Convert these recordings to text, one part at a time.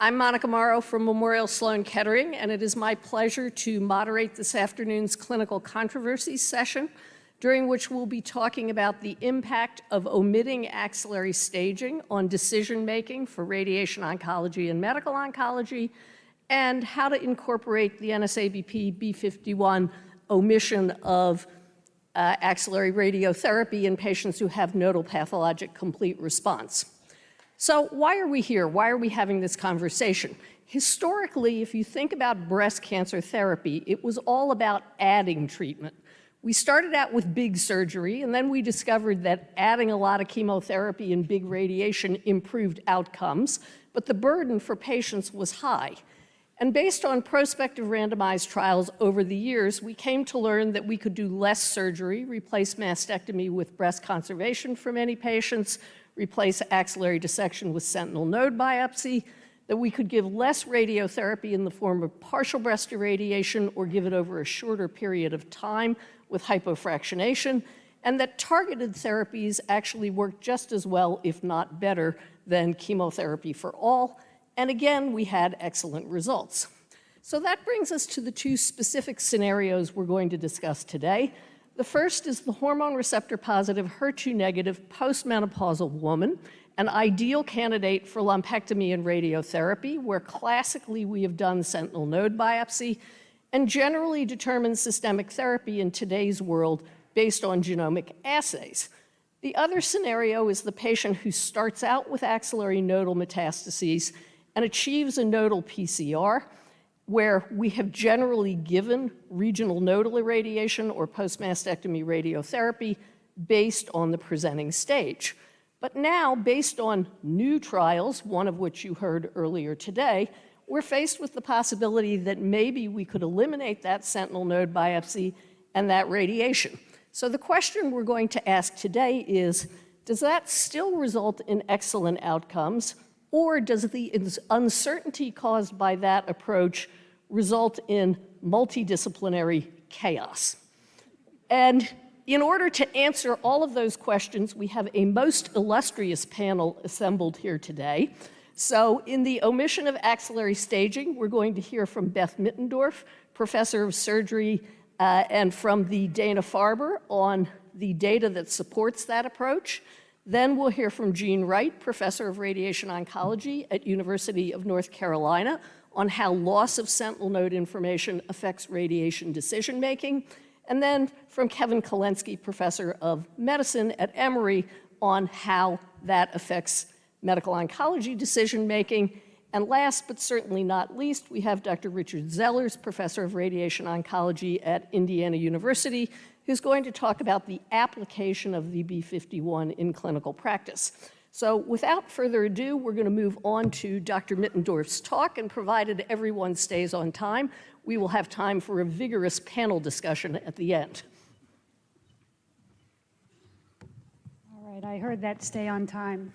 I'm Monica Morrow from Memorial Sloan Kettering, and it is my pleasure to moderate this afternoon's Clinical Controversies session, during which we'll be talking about the impact of omitting axillary staging on decision-making for radiation oncology and medical oncology, and how to incorporate the NSABP B51 omission of axillary radiotherapy in patients who have nodal pathologic complete response. So why are we here? Why are we having this conversation? Historically, if you think about breast cancer therapy, it was all about adding treatment. We started out with big surgery, and then we discovered that adding a lot of chemotherapy and big radiation improved outcomes, but the burden for patients was high. And based on prospective randomized trials over the years, we came to learn that we could do less surgery, replace mastectomy with breast conservation for many patients, replace axillary dissection with sentinel node biopsy, that we could give less radiotherapy in the form of partial breast irradiation or give it over a shorter period of time with hypofractionation, and that targeted therapies actually work just as well, if not better, than chemotherapy for all. And again, we had excellent results. So that brings us to the two specific scenarios we're going to discuss today. The first is the hormone receptor positive, HER2 negative postmenopausal woman, an ideal candidate for lumpectomy and radiotherapy, where classically we have done sentinel node biopsy and generally determined systemic therapy in today's world based on genomic assays. The other scenario is the patient who starts out with axillary nodal metastases and achieves a nodal PCR, where we have generally given regional nodal irradiation or post-mastectomy radiotherapy based on the presenting stage. But now, based on new trials, one of which you heard earlier today, we're faced with the possibility that maybe we could eliminate that sentinel node biopsy and that radiation. So the question we're going to ask today is, does that still result in excellent outcomes, or does the uncertainty caused by that approach result in multidisciplinary chaos? And in order to answer all of those questions, we have a most illustrious panel assembled here today. So in the omission of axillary staging, we're going to hear from Beth Mittendorf, professor of surgery, and from the Dana-Farber on the data that supports that approach. Then we'll hear from Jean Wright, professor of radiation oncology at University of North Carolina, on how loss of sentinel node information affects radiation decision-making. And then from Kevin Kalinsky, professor of medicine at Emory, on how that affects medical oncology decision-making. And last but certainly not least, we have Dr. Richard Zellars, professor of radiation oncology at Indiana University, who's going to talk about the application of the B51 in clinical practice. So without further ado, we're going to move on to Dr. Mittendorf's talk, and provided everyone stays on time, we will have time for a vigorous panel discussion at the end. All right, I heard that stay on time.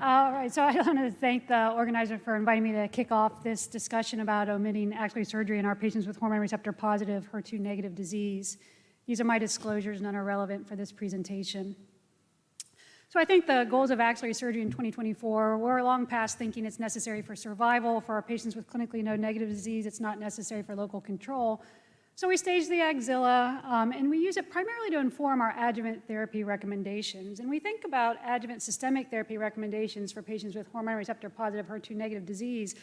All right, so I want to thank the organizer for inviting me to kick off this discussion about omitting axillary surgery in our patients with hormone receptor positive, HER2 negative disease. These are my disclosures, none are relevant for this presentation. So I think the goals of axillary surgery in 2024, we're long past thinking it's necessary for survival. For our patients with clinically node-negative disease, it's not necessary for local control. So we stage the axilla, and we use it primarily to inform our adjuvant therapy recommendations. And we think about adjuvant systemic therapy recommendations for patients with hormone receptor positive, HER2 negative disease.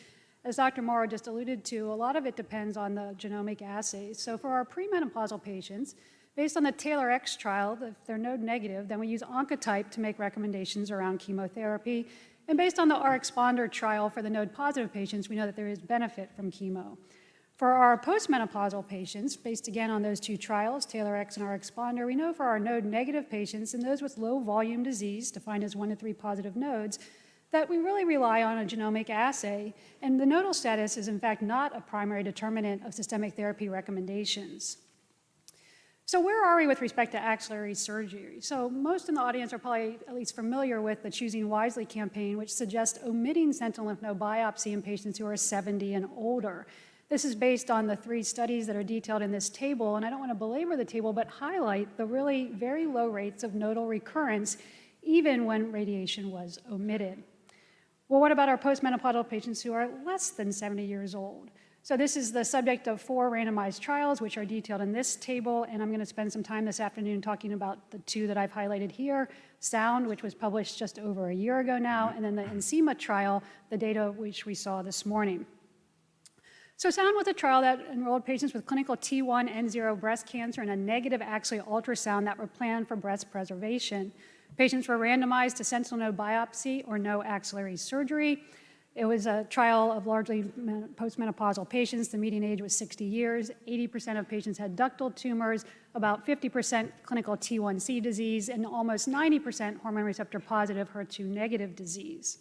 As Dr. Morrow just alluded to, a lot of it depends on the genomic assays. So for our premenopausal patients, based on the TAILOR-X trial, if they're node negative, then we use Oncotype to make recommendations around chemotherapy. And based on the RxPONDER trial for the node positive patients, we know that there is benefit from chemo. For our postmenopausal patients, based again on those two trials, TAILOR-X and RxPONDER, we know for our node negative patients and those with low volume disease, defined as 1 to 3 positive nodes, that we really rely on a genomic assay. And the nodal status is in fact not a primary determinant of systemic therapy recommendations. So where are we with respect to axillary surgery? So most in the audience are probably at least familiar with the Choosing Wisely campaign, which suggests omitting sentinel lymph node biopsy in patients who are 70 and older. This is based on the 3 studies that are detailed in this table, and I don't want to belabor the table, but highlight the really very low rates of nodal recurrence, even when radiation was omitted. Well, what about our postmenopausal patients who are less than 70 years old? So this is the subject of 4 randomized trials, which are detailed in this table, and I'm going to spend some time this afternoon talking about the 2 that I've highlighted here, SOUND, which was published just over a year ago now, and then the ENSEMA trial, the data which we saw this morning. So SOUND was a trial that enrolled patients with clinical T1 N0 breast cancer and a negative axillary ultrasound that were planned for breast preservation. Patients were randomized to sentinel node biopsy or no axillary surgery. It was a trial of largely postmenopausal patients. The median age was 60 years. 80% of patients had ductal tumors, about 50% clinical T1C disease, and almost 90% hormone receptor positive HER2 negative disease.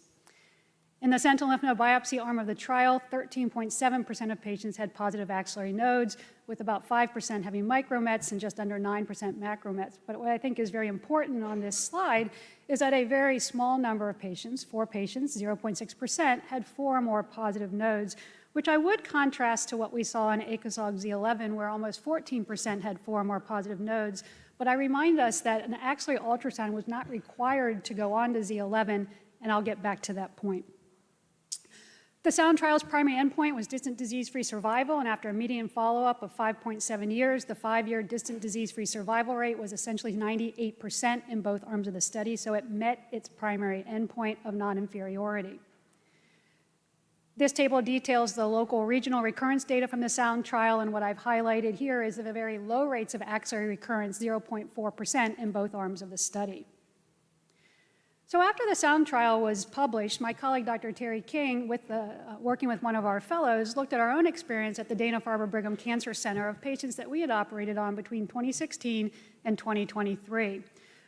In the sentinel lymph node biopsy arm of the trial, 13.7% of patients had positive axillary nodes, with about 5% having micromets and just under 9% macromets. But what I think is very important on this slide is that a very small number of patients, 4 patients, 0.6%, had 4 or more positive nodes, which I would contrast to what we saw in ACOSOG Z11, where almost 14% had 4 or more positive nodes. But I remind us that an axillary ultrasound was not required to go on to Z11, and I'll get back to that point. The SOUND trial's primary endpoint was distant disease-free survival, and after a median follow-up of 5.7 years, the 5-year distant disease-free survival rate was essentially 98% in both arms of the study, so it met its primary endpoint of non-inferiority. This table details the local regional recurrence data from the SOUND trial, and what I've highlighted here is the very low rates of axillary recurrence, 0.4% in both arms of the study. So after the SOUND trial was published, my colleague Dr. Terry King, working with one of our fellows, looked at our own experience at the Dana-Farber Brigham Cancer Center of patients that we had operated on between 2016 and 2023.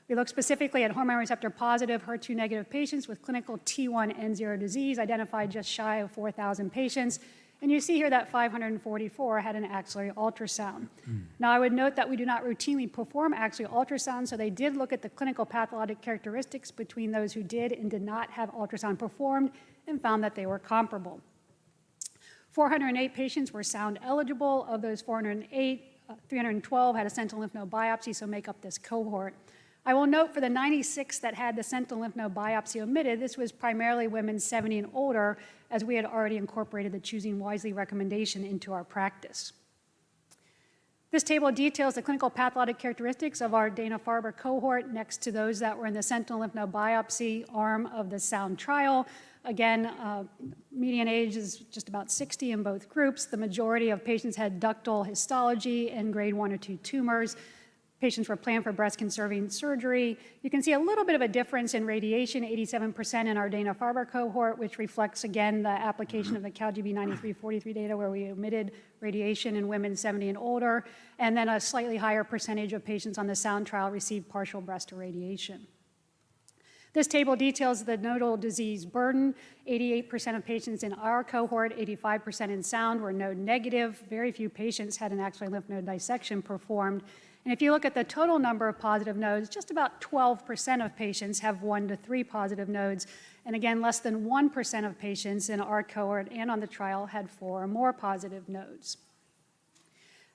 We looked specifically at hormone receptor positive, HER2 negative patients with clinical T1 N0 disease, identified just shy of 4,000 patients. And you see here that 544 had an axillary ultrasound. Now, I would note that we do not routinely perform axillary ultrasound, so they did look at the clinical pathologic characteristics between those who did and did not have ultrasound performed and found that they were comparable. 408 patients were SOUND eligible. Of those 408, 312 had a sentinel lymph node biopsy, so make up this cohort. I will note for the 96 that had the sentinel lymph node biopsy omitted, this was primarily women 70 and older, as we had already incorporated the Choosing Wisely recommendation into our practice. This table details the clinical pathologic characteristics of our Dana-Farber cohort next to those that were in the sentinel lymph node biopsy arm of the SOUND trial. Again, median age is just about 60 in both groups. The majority of patients had ductal histology and grade 1 or 2 tumors. Patients were planned for breast-conserving surgery. You can see a little bit of a difference in radiation, 87% in our Dana-Farber cohort, which reflects, again, the application of the CalGB 9343 data where we omitted radiation in women 70 and older, and then a slightly higher percentage of patients on the SOUND trial received partial breast irradiation. This table details the nodal disease burden. 88% of patients in our cohort, 85% in SOUND were node negative. Very few patients had an axillary lymph node dissection performed. And if you look at the total number of positive nodes, just about 12% of patients have 1 to 3 positive nodes. And again, less than 1% of patients in our cohort and on the trial had 4 or more positive nodes.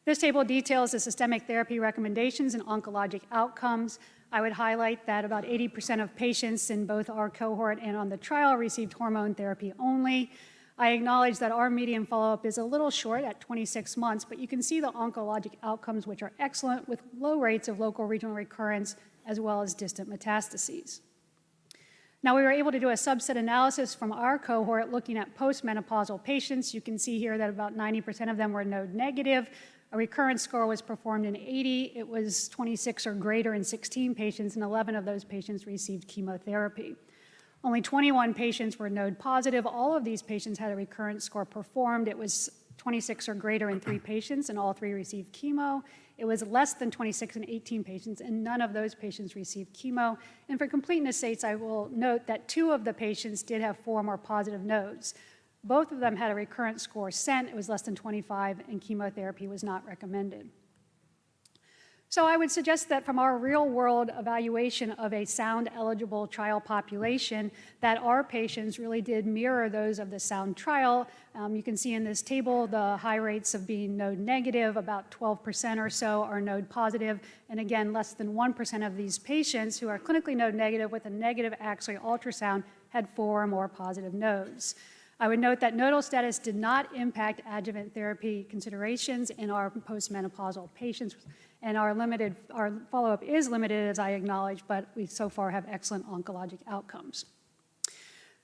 This table details the systemic therapy recommendations and oncologic outcomes. I would highlight that about 80% of patients in both our cohort and on the trial received hormone therapy only. I acknowledge that our median follow-up is a little short at 26 months, but you can see the oncologic outcomes, which are excellent, with low rates of local regional recurrence as well as distant metastases. Now, we were able to do a subset analysis from our cohort looking at postmenopausal patients. You can see here that about 90% of them were node negative. A recurrence score was performed in 80. It was 26 or greater in 16 patients, and 11 of those patients received chemotherapy. Only 21 patients were node positive. All of these patients had a recurrence score performed. It was 26 or greater in 3 patients, and all 3 received chemo. It was less than 26 in 18 patients, and none of those patients received chemo. And for completeness sakes, I will note that 2 of the patients did have 4 or more positive nodes. Both of them had a recurrence score sent. It was less than 25, and chemotherapy was not recommended. So I would suggest that from our real-world evaluation of a SOUND-eligible trial population, that our patients really did mirror those of the SOUND trial. You can see in this table the high rates of being node negative, about 12% or so are node positive, and again, less than 1% of these patients who are clinically node negative with a negative axillary ultrasound had 4 or more positive nodes. I would note that nodal status did not impact adjuvant therapy considerations in our postmenopausal patients, and our follow-up is limited, as I acknowledge, but we so far have excellent oncologic outcomes.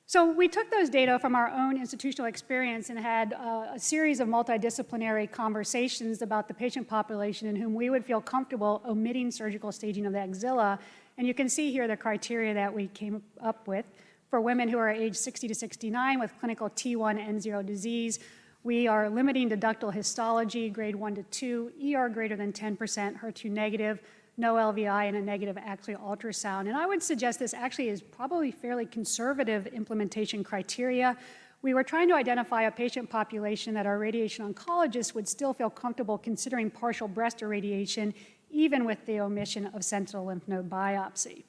So we took those data from our own institutional experience and had a series of multidisciplinary conversations about the patient population in whom we would feel comfortable omitting surgical staging of the axilla. And you can see here the criteria that we came up with. For women who are age 60 to 69 with clinical T1N0 disease, we are limiting to ductal histology, grade 1 to 2, ER greater than 10%, HER2 negative, no LVI, and a negative axillary ultrasound. And I would suggest this actually is probably fairly conservative implementation criteria. We were trying to identify a patient population that our radiation oncologists would still feel comfortable considering partial breast irradiation, even with the omission of sentinel lymph node biopsy.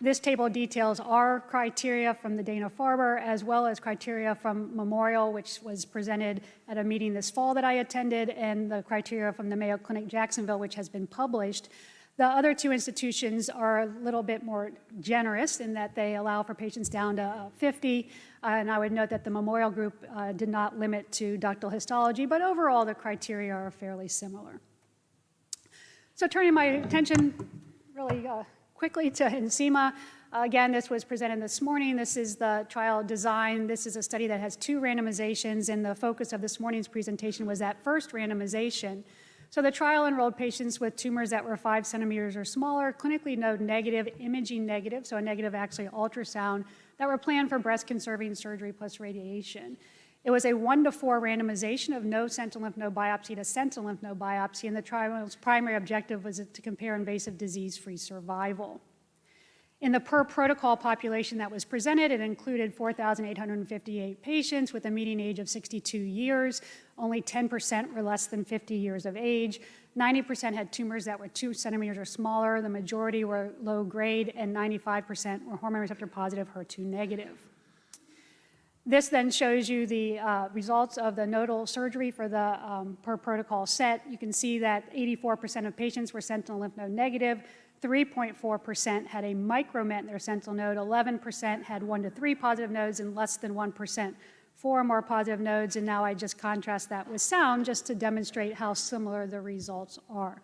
This table details our criteria from the Dana-Farber, as well as criteria from Memorial, which was presented at a meeting this fall that I attended, and the criteria from the Mayo Clinic Jacksonville, which has been published. The other 2 institutions are a little bit more generous in that they allow for patients down to 50, and I would note that the Memorial group did not limit to ductal histology, but overall the criteria are fairly similar. So turning my attention really quickly to Ensema. Again, this was presented this morning. This is the trial design. This is a study that has 2 randomizations, and the focus of this morning's presentation was that first randomization. So the trial enrolled patients with tumors that were 5 centimeters or smaller, clinically node negative, imaging negative, so a negative axillary ultrasound, that were planned for breast-conserving surgery plus radiation. It was a 1-to-4 randomization of no sentinel lymph node biopsy to sentinel lymph node biopsy, and the trial's primary objective was to compare invasive disease-free survival. In the per-protocol population that was presented, it included 4,858 patients with a median age of 62 years. Only 10% were less than 50 years of age. 90% had tumors that were 2 centimeters or smaller. The majority were low grade, and 95% were hormone receptor positive, HER2 negative. This then shows you the results of the nodal surgery for the per-protocol set. You can see that 84% of patients were sentinel lymph node negative, 3.4% had a micromet in their sentinel node, 11% had 1 to 3 positive nodes, and less than 1% 4 or more positive nodes. And now I just contrast that with sound just to demonstrate how similar the results are.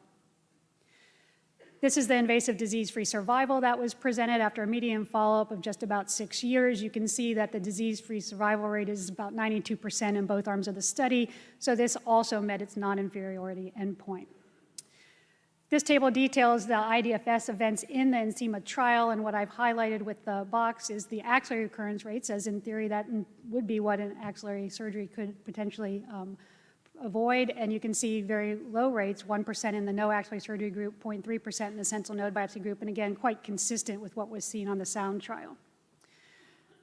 This is the invasive disease-free survival that was presented after a median follow-up of just about 6 years. You can see that the disease-free survival rate is about 92% in both arms of the study, so this also met its non-inferiority endpoint. This table details the IDFS events in the Ensema trial, and what I've highlighted with the box is the axillary recurrence rates, as in theory that would be what an axillary surgery could potentially avoid, and you can see very low rates, 1% in the no axillary surgery group, 0.3% in the sentinel node biopsy group, and again, quite consistent with what was seen on the sound trial.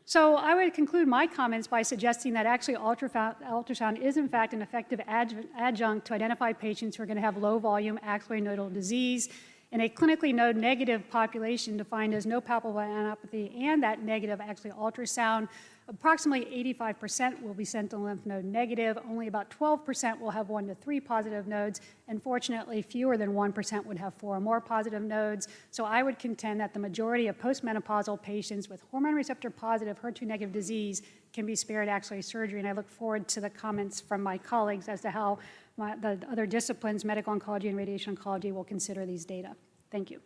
So I would conclude my comments by suggesting that actually ultrasound is in fact an effective adjunct to identify patients who are going to have low volume axillary nodal disease. In a clinically node negative population defined as no palpable anapathy and that negative axillary ultrasound, approximately 85% will be sentinel lymph node negative, only about 12% will have 1 to 3 positive nodes, and fortunately fewer than 1% would have 4 or more positive nodes. So I would contend that the majority of postmenopausal patients with hormone receptor positive HER2 negative disease can be spared axillary surgery, and I look forward to the comments from my colleagues as to how the other disciplines, medical oncology and radiation oncology, will consider these data. Thank you.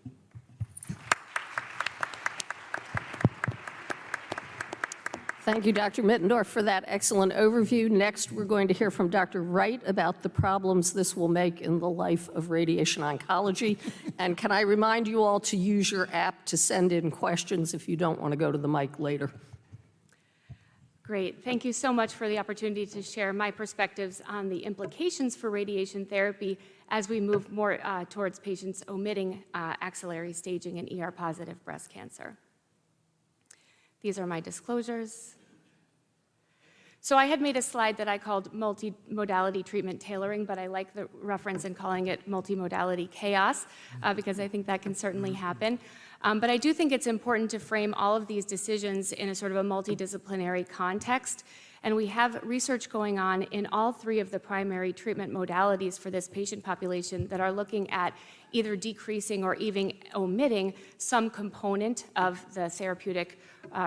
Thank you, Dr. Mittendorf, for that excellent overview. Next, we're going to hear from Dr. Wright about the problems this will make in the life of radiation oncology. And can I remind you all to use your app to send in questions if you don't want to go to the mic later. Great. Thank you so much for the opportunity to share my perspectives on the implications for radiation therapy as we move more towards patients omitting axillary staging in ER-positive breast cancer. These are my disclosures. So I had made a slide that I called multimodality treatment tailoring, but I like the reference in calling it multimodality chaos because I think that can certainly happen. But I do think it's important to frame all of these decisions in a sort of a multidisciplinary context. And we have research going on in all three of the primary treatment modalities for this patient population that are looking at either decreasing or even omitting some component of the therapeutic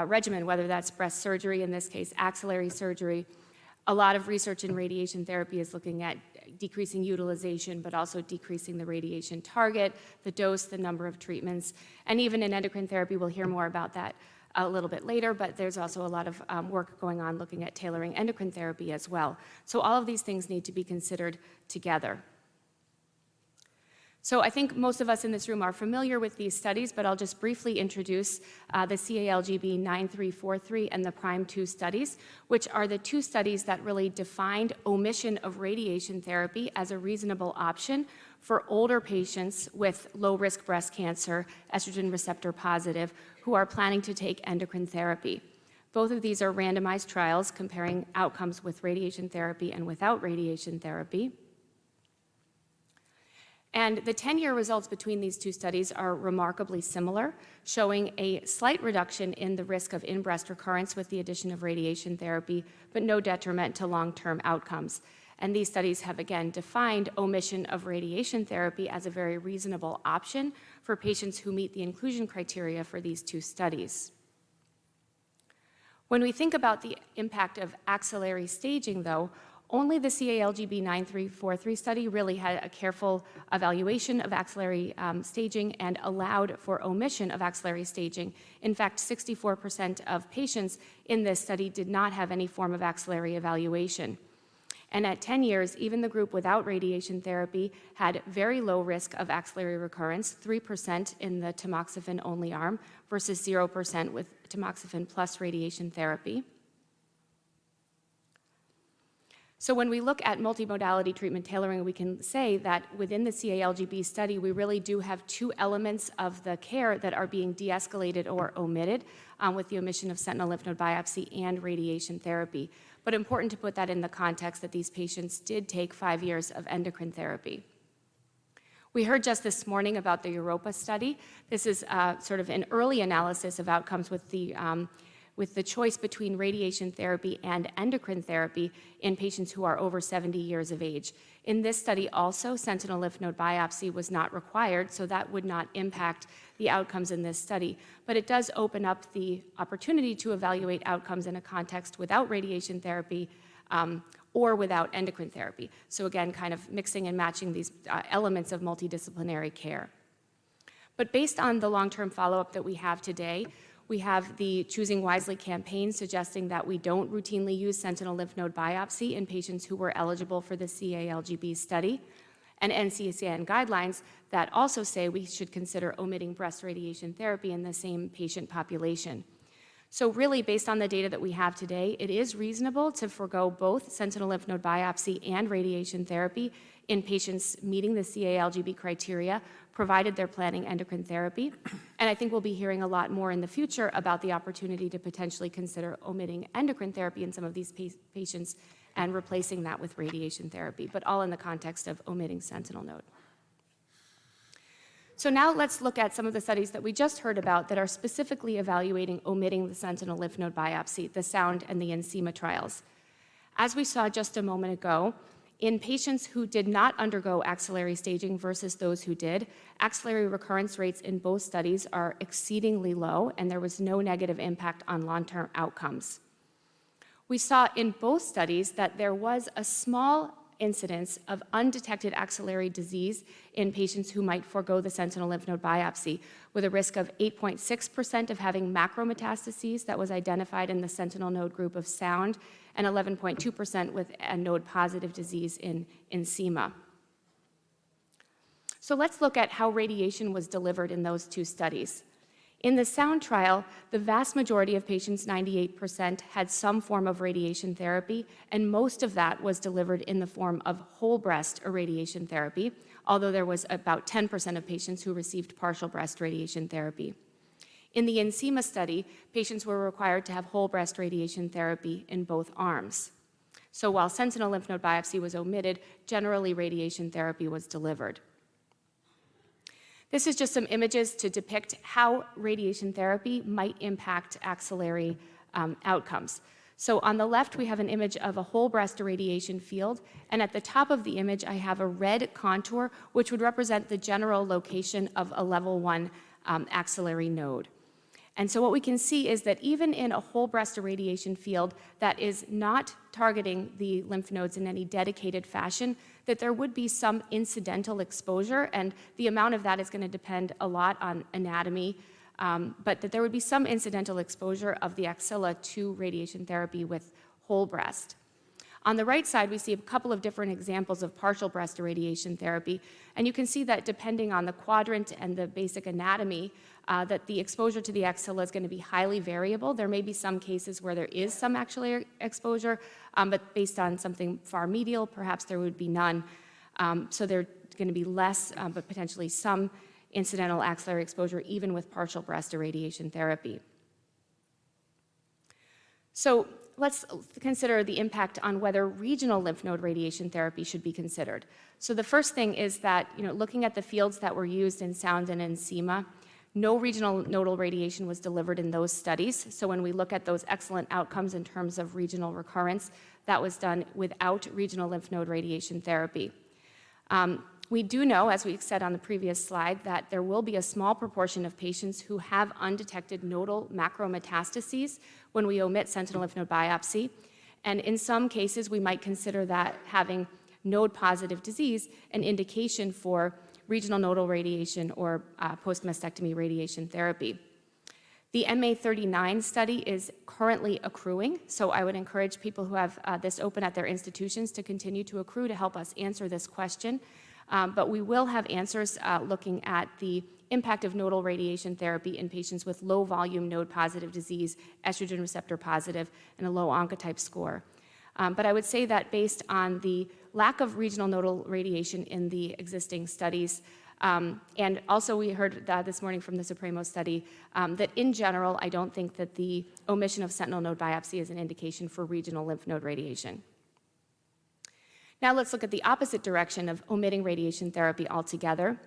regimen, whether that's breast surgery, in this case axillary surgery. A lot of research in radiation therapy is looking at decreasing utilization, but also decreasing the radiation target, the dose, the number of treatments. And even in endocrine therapy, we'll hear more about that a little bit later, but there's also a lot of work going on looking at tailoring endocrine therapy as well. So all of these things need to be considered together. So I think most of us in this room are familiar with these studies, but I'll just briefly introduce the CALGB 9343 and the PRIME2 studies, which are the two studies that really defined omission of radiation therapy as a reasonable option for older patients with low-risk breast cancer, estrogen receptor positive, who are planning to take endocrine therapy. Both of these are randomized trials comparing outcomes with radiation therapy and without radiation therapy. And the 10-year results between these two studies are remarkably similar, showing a slight reduction in the risk of in-breast recurrence with the addition of radiation therapy, but no detriment to long-term outcomes. And these studies have, again, defined omission of radiation therapy as a very reasonable option for patients who meet the inclusion criteria for these two studies. When we think about the impact of axillary staging, though, only the CALGB 9343 study really had a careful evaluation of axillary staging and allowed for omission of axillary staging. In fact, 64% of patients in this study did not have any form of axillary evaluation. And at 10 years, even the group without radiation therapy had very low risk of axillary recurrence, 3% in the tamoxifen-only arm versus 0% with tamoxifen plus radiation therapy. So when we look at multimodality treatment tailoring, we can say that within the CALGB study, we really do have two elements of the care that are being de-escalated or omitted with the omission of sentinel lymph node biopsy and radiation therapy. But important to put that in the context that these patients did take 5 years of endocrine therapy. We heard just this morning about the Europa study. This is sort of an early analysis of outcomes with the choice between radiation therapy and endocrine therapy in patients who are over 70 years of age. In this study also, sentinel lymph node biopsy was not required, so that would not impact the outcomes in this study. But it does open up the opportunity to evaluate outcomes in a context without radiation therapy or without endocrine therapy. So again, kind of mixing and matching these elements of multidisciplinary care. But based on the long-term follow-up that we have today, we have the Choosing Wisely campaign suggesting that we don't routinely use sentinel lymph node biopsy in patients who were eligible for the CALGB study, and NCCN guidelines that also say we should consider omitting breast radiation therapy in the same patient population. So really, based on the data that we have today, it is reasonable to forego both sentinel lymph node biopsy and radiation therapy in patients meeting the CALGB criteria, provided they're planning endocrine therapy. And I think we'll be hearing a lot more in the future about the opportunity to potentially consider omitting endocrine therapy in some of these patients and replacing that with radiation therapy, but all in the context of omitting sentinel node. So now let's look at some of the studies that we just heard about that are specifically evaluating omitting the sentinel lymph node biopsy, the SOUND and the ENSEMA trials. As we saw just a moment ago, in patients who did not undergo axillary staging versus those who did, axillary recurrence rates in both studies are exceedingly low, and there was no negative impact on long-term outcomes. We saw in both studies that there was a small incidence of undetected axillary disease in patients who might forego the sentinel lymph node biopsy, with a risk of 8.6% of having macrometastases that was identified in the sentinel node group of SOUND, and 11.2% with a node-positive disease in ENSEMA. So let's look at how radiation was delivered in those two studies. In the SOUND trial, the vast majority of patients, 98%, had some form of radiation therapy, and most of that was delivered in the form of whole breast irradiation therapy, although there was about 10% of patients who received partial breast radiation therapy. In the ENSEMA study, patients were required to have whole breast radiation therapy in both arms. So while sentinel lymph node biopsy was omitted, generally radiation therapy was delivered. This is just some images to depict how radiation therapy might impact axillary outcomes. So on the left, we have an image of a whole breast irradiation field, and at the top of the image, I have a red contour, which would represent the general location of a level 1 axillary node. And so what we can see is that even in a whole breast irradiation field that is not targeting the lymph nodes in any dedicated fashion, that there would be some incidental exposure, and the amount of that is going to depend a lot on anatomy, but that there would be some incidental exposure of the axilla to radiation therapy with whole breast. On the right side, we see a couple of different examples of partial breast irradiation therapy, and you can see that depending on the quadrant and the basic anatomy, that the exposure to the axilla is going to be highly variable. There may be some cases where there is some axillary exposure, but based on something far medial, perhaps there would be none. So there's going to be less, but potentially some incidental axillary exposure, even with partial breast irradiation therapy. So let's consider the impact on whether regional lymph node radiation therapy should be considered. So the first thing is that, looking at the fields that were used in Sound and in SEMA, no regional nodal radiation was delivered in those studies. So when we look at those excellent outcomes in terms of regional recurrence, that was done without regional lymph node radiation therapy. We do know, as we said on the previous slide, that there will be a small proportion of patients who have undetected nodal macrometastases when we omit sentinel lymph node biopsy. And in some cases, we might consider that having node-positive disease an indication for regional nodal radiation or post-mastectomy radiation therapy. The MA39 study is currently accruing, so I would encourage people who have this open at their institutions to continue to accrue to help us answer this question. But we will have answers looking at the impact of nodal radiation therapy in patients with low volume node positive disease, estrogen receptor positive, and a low oncotype score. But I would say that based on the lack of regional nodal radiation in the existing studies, and also we heard this morning from the Supremo study, that in general, I don't think that the omission of sentinel node biopsy is an indication for regional lymph node radiation. Now let's look at the opposite direction of omitting radiation therapy altogether.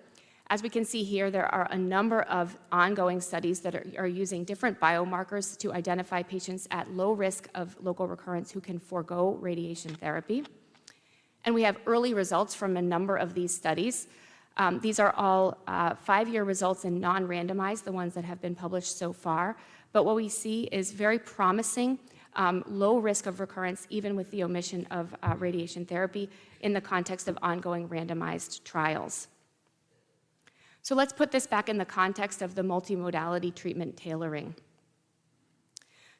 As we can see here, there are a number of ongoing studies that are using different biomarkers to identify patients at low risk of local recurrence who can forego radiation therapy. And we have early results from a number of these studies. These are all 5-year results and non-randomized, the ones that have been published so far. But what we see is very promising low risk of recurrence, even with the omission of radiation therapy in the context of ongoing randomized trials. So let's put this back in the context of the multimodality treatment tailoring.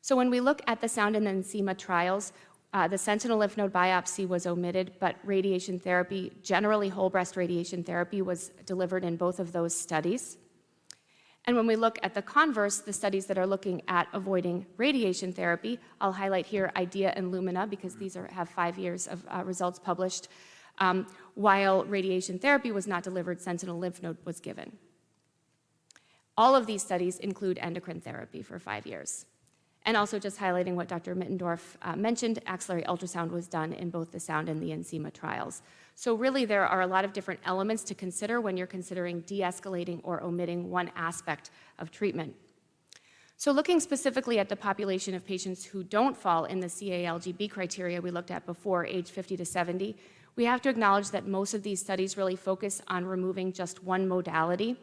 So when we look at the Sound and then SEMA trials, the sentinel lymph node biopsy was omitted, but radiation therapy, generally whole breast radiation therapy, was delivered in both of those studies. And when we look at the converse, the studies that are looking at avoiding radiation therapy, I'll highlight here IDEA and Lumina because these have 5 years of results published. While radiation therapy was not delivered, sentinel lymph node was given. All of these studies include endocrine therapy for 5 years. And also just highlighting what Dr. Mittendorf mentioned, axillary ultrasound was done in both the Sound and the SEMA trials. So really there are a lot of different elements to consider when you're considering de-escalating or omitting one aspect of treatment. So looking specifically at the population of patients who don't fall in the CALGB criteria we looked at before, age 50 to 70, we have to acknowledge that most of these studies really focus on removing just one modality.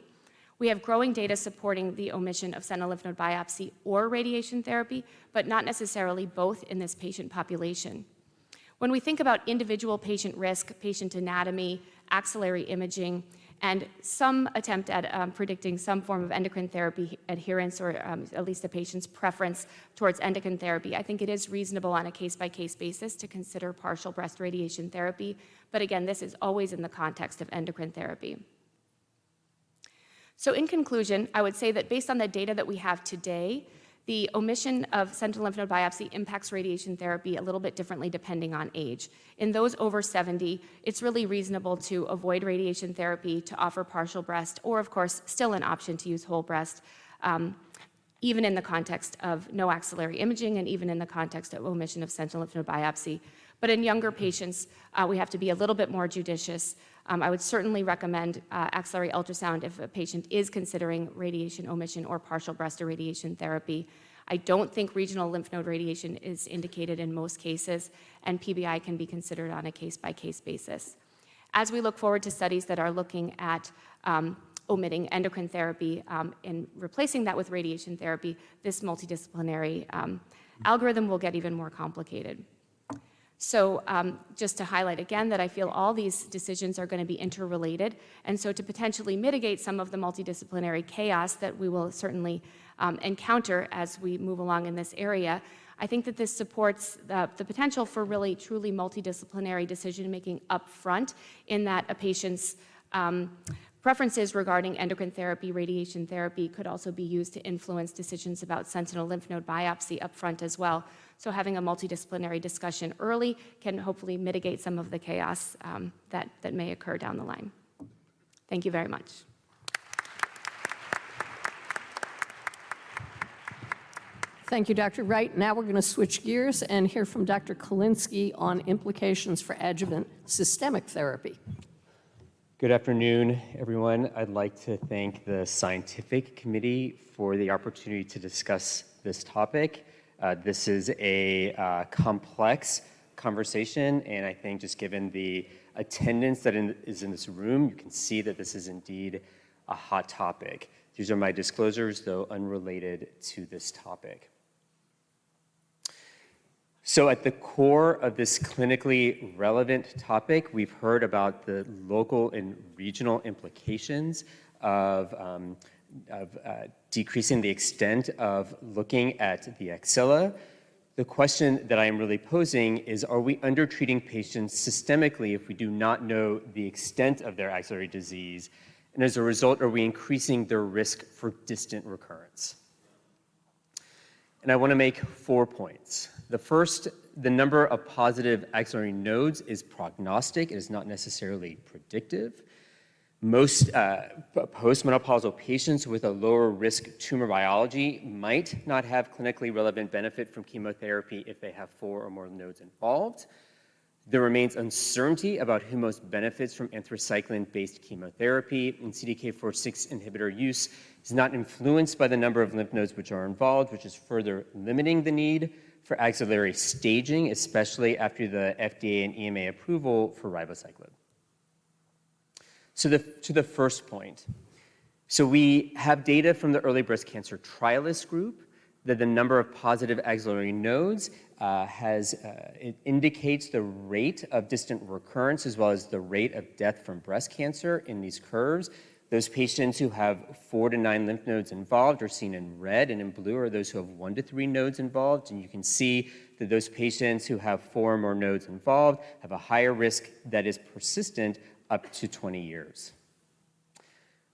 We have growing data supporting the omission of sentinel lymph node biopsy or radiation therapy, but not necessarily both in this patient population. When we think about individual patient risk, patient anatomy, axillary imaging, and some attempt at predicting some form of endocrine therapy adherence or at least the patient's preference towards endocrine therapy, I think it is reasonable on a case-by-case basis to consider partial breast radiation therapy. But again, this is always in the context of endocrine therapy. So in conclusion, I would say that based on the data that we have today, the omission of sentinel lymph node biopsy impacts radiation therapy a little bit differently depending on age. In those over 70, it's really reasonable to avoid radiation therapy, to offer partial breast, or of course, still an option to use whole breast, even in the context of no axillary imaging and even in the context of omission of sentinel lymph node biopsy. But in younger patients, we have to be a little bit more judicious. I would certainly recommend axillary ultrasound if a patient is considering radiation omission or partial breast irradiation therapy. I don't think regional lymph node radiation is indicated in most cases, and PBI can be considered on a case-by-case basis. As we look forward to studies that are looking at omitting endocrine therapy and replacing that with radiation therapy, this multidisciplinary algorithm will get even more complicated. So just to highlight again that I feel all these decisions are going to be interrelated, and so to potentially mitigate some of the multidisciplinary chaos that we will certainly encounter as we move along in this area, I think that this supports the potential for really truly multidisciplinary decision-making up front, in that a patient's preferences regarding endocrine therapy, radiation therapy could also be used to influence decisions about sentinel lymph node biopsy up front as well. So having a multidisciplinary discussion early can hopefully mitigate some of the chaos that may occur down the line. Thank you very much. Thank you, Dr. Wright. Now we're going to switch gears and hear from Dr. Kalinsky on implications for adjuvant systemic therapy. Good afternoon, everyone. I'd like to thank the scientific committee for the opportunity to discuss this topic. This is a complex conversation, and I think just given the attendance that is in this room, you can see that this is indeed a hot topic. These are my disclosures, though unrelated to this topic. So at the core of this clinically relevant topic, we've heard about the local and regional implications of decreasing the extent of looking at the axilla. The question that I am really posing is, are we undertreating patients systemically if we do not know the extent of their axillary disease? And as a result, are we increasing their risk for distant recurrence? And I want to make 4 points. The first, the number of positive axillary nodes is prognostic. It is not necessarily predictive. Most postmenopausal patients with a lower risk tumor biology might not have clinically relevant benefit from chemotherapy if they have 4 or more nodes involved. There remains uncertainty about who most benefits from anthracycline-based chemotherapy, and CDK4/6 inhibitor use is not influenced by the number of lymph nodes which are involved, which is further limiting the need for axillary staging, especially after the FDA and EMA approval for ribociclib. So to the first point. So we have data from the early breast cancer trialist group that the number of positive axillary nodes it indicates the rate of distant recurrence as well as the rate of death from breast cancer in these curves. Those patients who have 4 to 9 lymph nodes involved are seen in red, and in blue are those who have 1 to 3 nodes involved. And you can see that those patients who have 4 or more nodes involved have a higher risk that is persistent up to 20 years.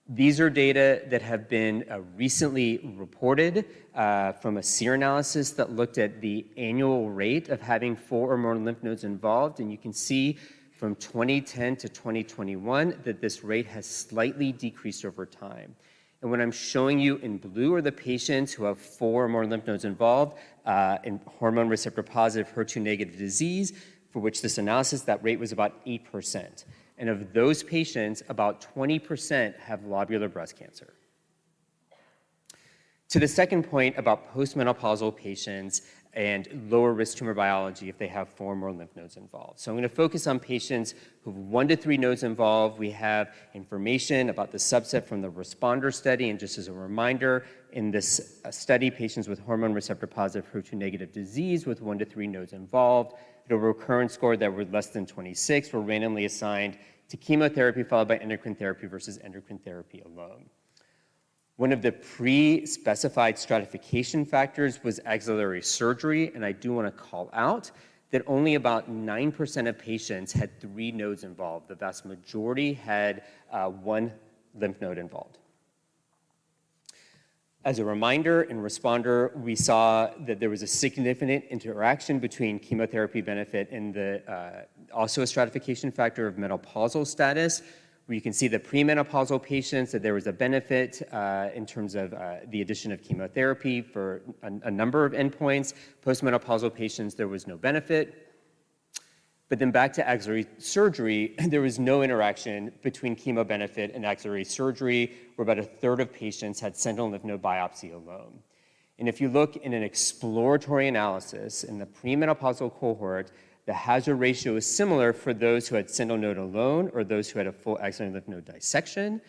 These are data that have been recently reported from a SEER analysis that looked at the annual rate of having 4 or more lymph nodes involved, and you can see from 2010 to 2021 that this rate has slightly decreased over time. And what I'm showing you in blue are the patients who have 4 or more lymph nodes involved in hormone receptor positive HER2 negative disease, for which this analysis, that rate was about 8%. And of those patients, about 20% have lobular breast cancer. To the second point about postmenopausal patients and lower risk tumor biology if they have 4 or more lymph nodes involved. So I'm going to focus on patients who have 1 to 3 nodes involved. We have information about the subset from the responder study, and just as a reminder, in this study, patients with hormone receptor positive HER2 negative disease with 1 to 3 nodes involved at a recurrence score that were less than 26 were randomly assigned to chemotherapy followed by endocrine therapy versus endocrine therapy alone. One of the pre-specified stratification factors was axillary surgery, and I do want to call out that only about 9% of patients had 3 nodes involved. The vast majority had 1 lymph node involved. As a reminder, in responder, we saw that there was a significant interaction between chemotherapy benefit and the also a stratification factor of menopausal status, where you can see the premenopausal patients that there was a benefit in terms of the addition of chemotherapy for a number of endpoints. Postmenopausal patients, there was no benefit. But then back to axillary surgery, there was no interaction between chemo benefit and axillary surgery, where about 1/3 of patients had sentinel lymph node biopsy alone. And if you look in an exploratory analysis in the premenopausal cohort, the hazard ratio is similar for those who had sentinel node alone or those who had a full axillary lymph node dissection.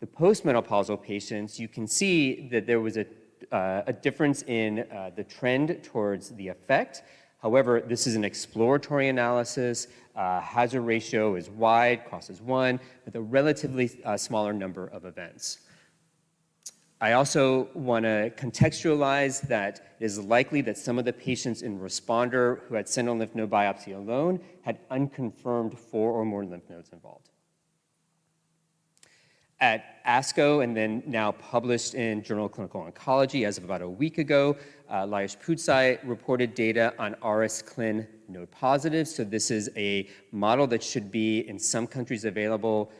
The postmenopausal patients, you can see that there was a difference in the trend towards the effect. However, this is an exploratory analysis. Hazard ratio is wide, crosses 1, with a relatively smaller number of events. I also want to contextualize that it is likely that some of the patients in responder who had sentinel lymph node biopsy alone had unconfirmed 4 or more lymph nodes involved. At ASCO, and then now published in Journal of Clinical Oncology as of about a week ago, Lajos Putsai reported data on RS-Clin node positives. So this is a model that should be in some countries available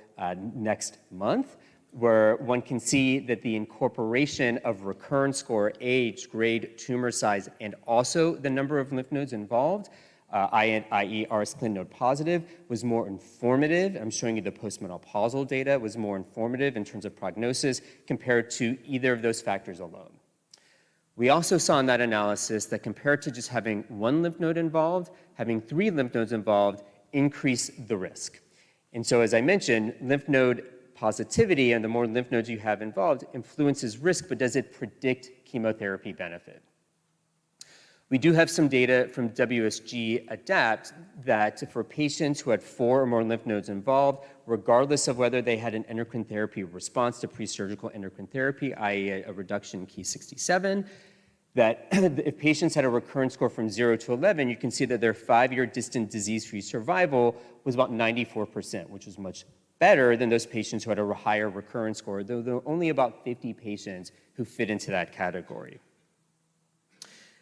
next month, where one can see that the incorporation of recurrence score, age, grade, tumor size, and also the number of lymph nodes involved, i.e. RS-Clin node positive, was more informative. I'm showing you the postmenopausal data was more informative in terms of prognosis compared to either of those factors alone. We also saw in that analysis that compared to just having 1 lymph node involved, having 3 lymph nodes involved increased the risk. And so as I mentioned, lymph node positivity and the more lymph nodes you have involved influences risk, but does it predict chemotherapy benefit? We do have some data from WSG ADAPT that for patients who had 4 or more lymph nodes involved, regardless of whether they had an endocrine therapy response to pre-surgical endocrine therapy, i.e. a reduction in Ki67, that if patients had a recurrence score from 0 to 11, you can see that their 5-year distant disease-free survival was about 94%, which was much better than those patients who had a higher recurrence score, though there were only about 50 patients who fit into that category.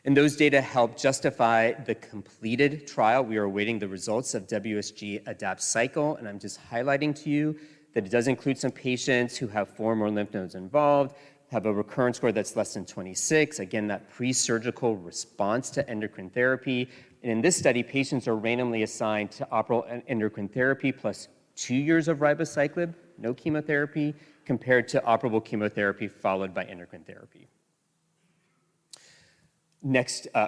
And those data help justify the completed trial. We are awaiting the results of WSG ADAPT cycle, and I'm just highlighting to you that it does include some patients who have 4 or more lymph nodes involved, have a recurrence score that's less than 26, again, that pre-surgical response to endocrine therapy. And in this study, patients are randomly assigned to operal endocrine therapy plus 2 years of ribociclib, no chemotherapy, compared to operable chemotherapy followed by endocrine therapy.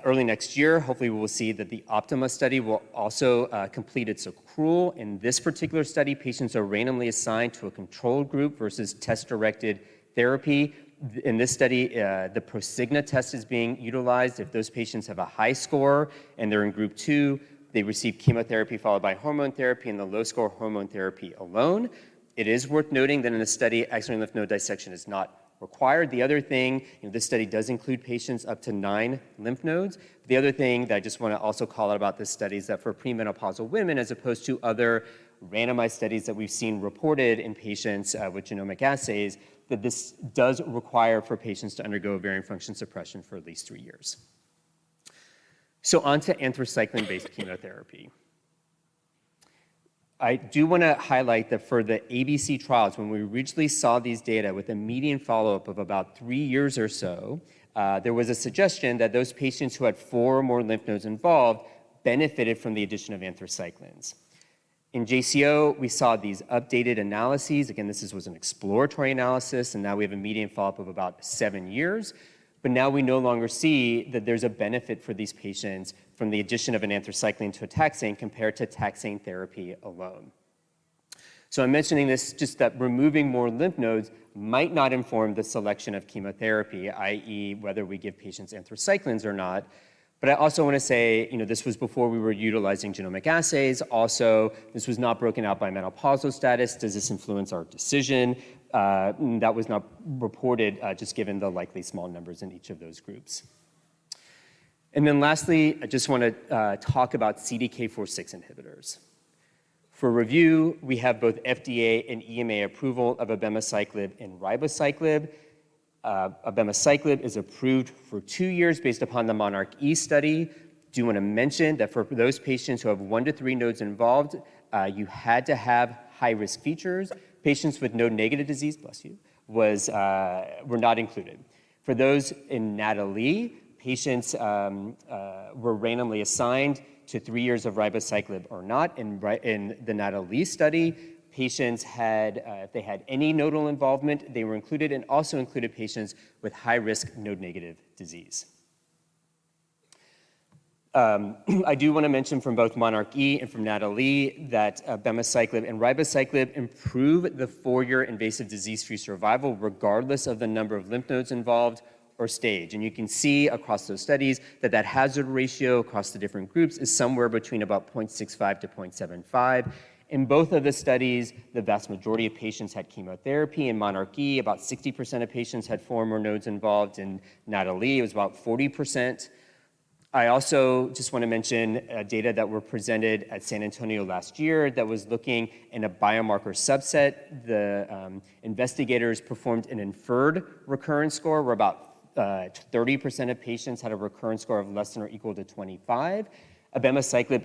Early next year, hopefully we will see that the OPTIMA study will also complete its accrual. In this particular study, patients are randomly assigned to a control group versus test-directed therapy. In this study, the Prosigna test is being utilized. If those patients have a high score and they're in group 2, they receive chemotherapy followed by hormone therapy, and the low score hormone therapy alone. It is worth noting that in the study, axillary lymph node dissection is not required. The other thing, this study does include patients up to 9 lymph nodes. The other thing that I just want to also call out about this study is that for premenopausal women, as opposed to other randomized studies that we've seen reported in patients with genomic assays, that this does require for patients to undergo ovarian function suppression for at least 3 years. So on to anthracycline-based chemotherapy. I do want to highlight that for the ABC trials, when we originally saw these data with a median follow-up of about 3 years or so, there was a suggestion that those patients who had 4 or more lymph nodes involved benefited from the addition of anthracyclines. In JCO, we saw these updated analyses. Again, this was an exploratory analysis, and now we have a median follow-up of about 7 years. But now we no longer see that there's a benefit for these patients from the addition of an anthracycline to a taxane compared to taxane therapy alone. So I'm mentioning this just that removing more lymph nodes might not inform the selection of chemotherapy, i.e. whether we give patients anthracyclines or not. But I also want to say, this was before we were utilizing genomic assays. Also, this was not broken out by menopausal status. Does this influence our decision? That was not reported, just given the likely small numbers in each of those groups. And then lastly, I just want to talk about CDK4/6 inhibitors. For review, we have both FDA and EMA approval of abemaciclib and ribociclib. Abemaciclib is approved for 2 years based upon the Monarch E study. Do want to mention that for those patients who have 1 to 3 nodes involved, you had to have high-risk features. Patients with node-negative disease, bless you, were not included. For those in NATALEE, patients were randomly assigned to 3 years of ribociclib or not. In the NATALEE study, patients had, if they had any nodal involvement, they were included, and also included patients with high-risk node-negative disease. I do want to mention from both Monarch-E and from NATALEE that abemaciclib and ribociclib improve the 4-year invasive disease-free survival regardless of the number of lymph nodes involved or stage. And you can see across those studies that that hazard ratio across the different groups is somewhere between about 0.65 to 0.75. In both of the studies, the vast majority of patients had chemotherapy. In Monarch-E, about 60% of patients had 4 or more nodes involved. In NATALEE, it was about 40%. I also just want to mention data that were presented at San Antonio last year that was looking in a biomarker subset. The investigators performed an inferred recurrence score where about 30% of patients had a recurrence score of less than or equal to 25. Abemaciclib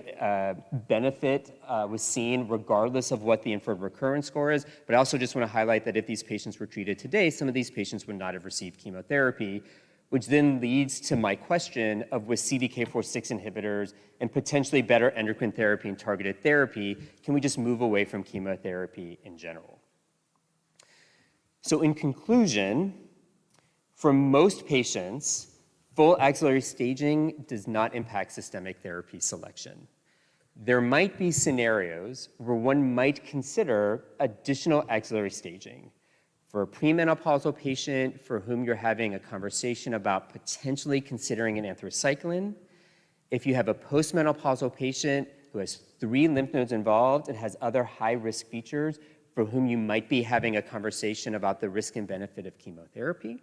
benefit was seen regardless of what the inferred recurrence score is, but I also just want to highlight that if these patients were treated today, some of these patients would not have received chemotherapy, which then leads to my question of with CDK4/6 inhibitors and potentially better endocrine therapy and targeted therapy, can we just move away from chemotherapy in general? So in conclusion, for most patients, full axillary staging does not impact systemic therapy selection. There might be scenarios where one might consider additional axillary staging. For a premenopausal patient for whom you're having a conversation about potentially considering an anthracycline, if you have a postmenopausal patient who has 3 lymph nodes involved and has other high-risk features for whom you might be having a conversation about the risk and benefit of chemotherapy,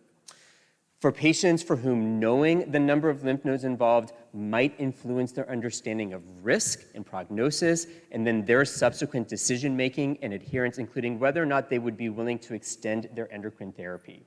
for patients for whom knowing the number of lymph nodes involved might influence their understanding of risk and prognosis, and then their subsequent decision-making and adherence, including whether or not they would be willing to extend their endocrine therapy.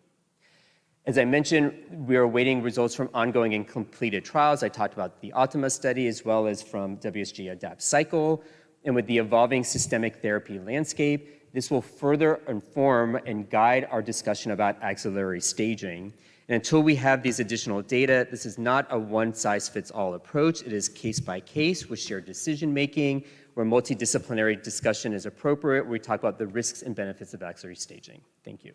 As I mentioned, we are awaiting results from ongoing and completed trials. I talked about the Optima study as well as from WSG ADAPT cycle. And with the evolving systemic therapy landscape, this will further inform and guide our discussion about axillary staging. And until we have these additional data, this is not a one-size-fits-all approach. It is case-by-case with shared decision-making, where multidisciplinary discussion is appropriate, where we talk about the risks and benefits of axillary staging. Thank you.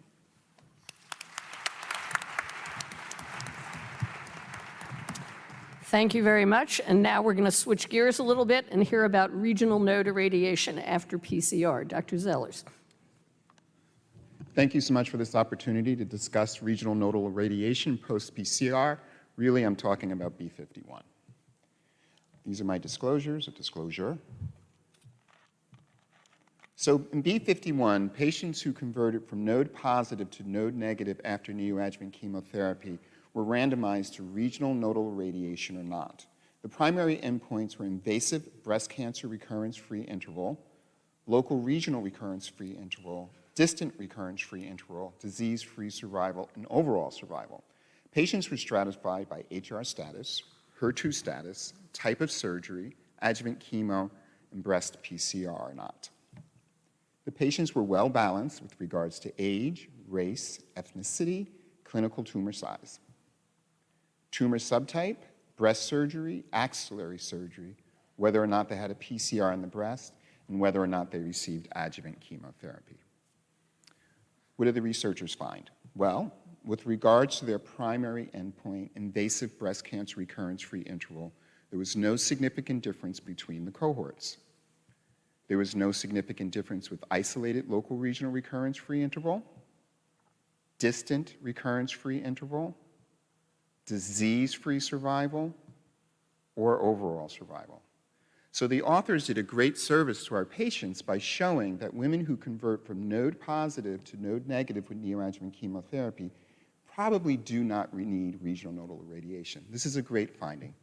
Thank you very much. And now we're going to switch gears a little bit and hear about regional node irradiation after PCR. Dr. Zellars. Thank you so much for this opportunity to discuss regional nodal irradiation post-PCR. Really, I'm talking about B51. These are my disclosures, a disclosure. So in B51, patients who converted from node positive to node negative after neoadjuvant chemotherapy were randomized to regional nodal irradiation or not. The primary endpoints were invasive breast cancer recurrence-free interval, local regional recurrence-free interval, distant recurrence-free interval, disease-free survival, and overall survival. Patients were stratified by HR status, HER2 status, type of surgery, adjuvant chemo, and breast PCR or not. The patients were well balanced with regards to age, race, ethnicity, clinical tumor size. Tumor subtype, breast surgery, axillary surgery, whether or not they had a PCR in the breast, and whether or not they received adjuvant chemotherapy. What did the researchers find? Well, with regards to their primary endpoint, invasive breast cancer recurrence-free interval, there was no significant difference between the cohorts. There was no significant difference with isolated local regional recurrence-free interval, distant recurrence-free interval, disease-free survival, or overall survival. So the authors did a great service to our patients by showing that women who convert from node positive to node negative with neoadjuvant chemotherapy probably do not need regional nodal irradiation. This is a great finding.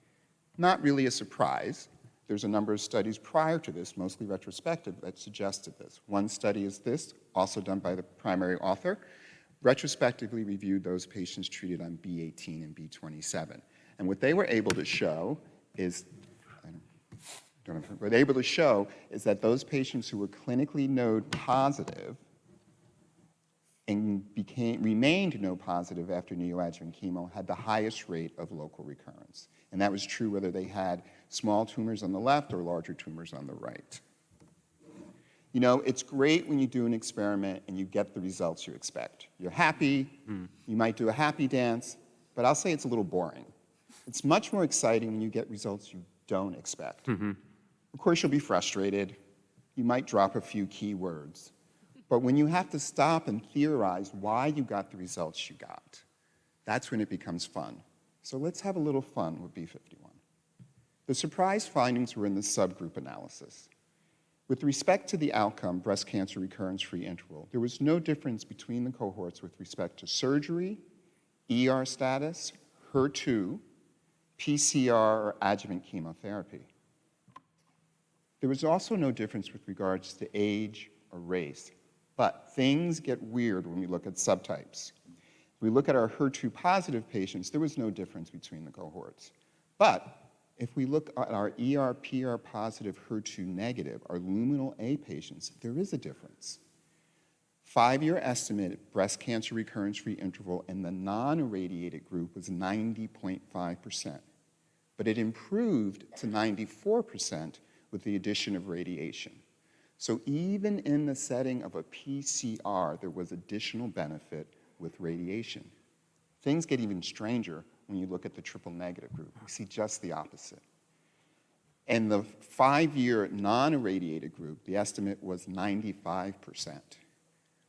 Not really a surprise. There's a number of studies prior to this, mostly retrospective, that suggested this. One study is this, also done by the primary author, retrospectively reviewed those patients treated on B18 and B27. And what they were able to show is that those patients who were clinically node positive and remained node positive after neoadjuvant chemo had the highest rate of local recurrence. And that was true whether they had small tumors on the left or larger tumors on the right. You know, it's great when you do an experiment and you get the results you expect. You're happy, you might do a happy dance, but I'll say it's a little boring. It's much more exciting when you get results you don't expect. Of course, you'll be frustrated. You might drop a few key words. But when you have to stop and theorize why you got the results you got, that's when it becomes fun. So let's have a little fun with B51. The surprise findings were in the subgroup analysis. With respect to the outcome, breast cancer recurrence-free interval, there was no difference between the cohorts with respect to surgery, ER status, HER2, PCR, or adjuvant chemotherapy. There was also no difference with regards to age or race, but things get weird when we look at subtypes. If we look at our HER2 positive patients, there was no difference between the cohorts. But if we look at our ER/PR positive HER2 negative, our luminal A patients, there is a difference. 5-year estimated breast cancer recurrence-free interval in the non-irradiated group was 90.5%, but it improved to 94% with the addition of radiation. So even in the setting of a PCR, there was additional benefit with radiation. Things get even stranger when you look at the triple negative group. We see just the opposite. In the 5-year non-irradiated group, the estimate was 95%.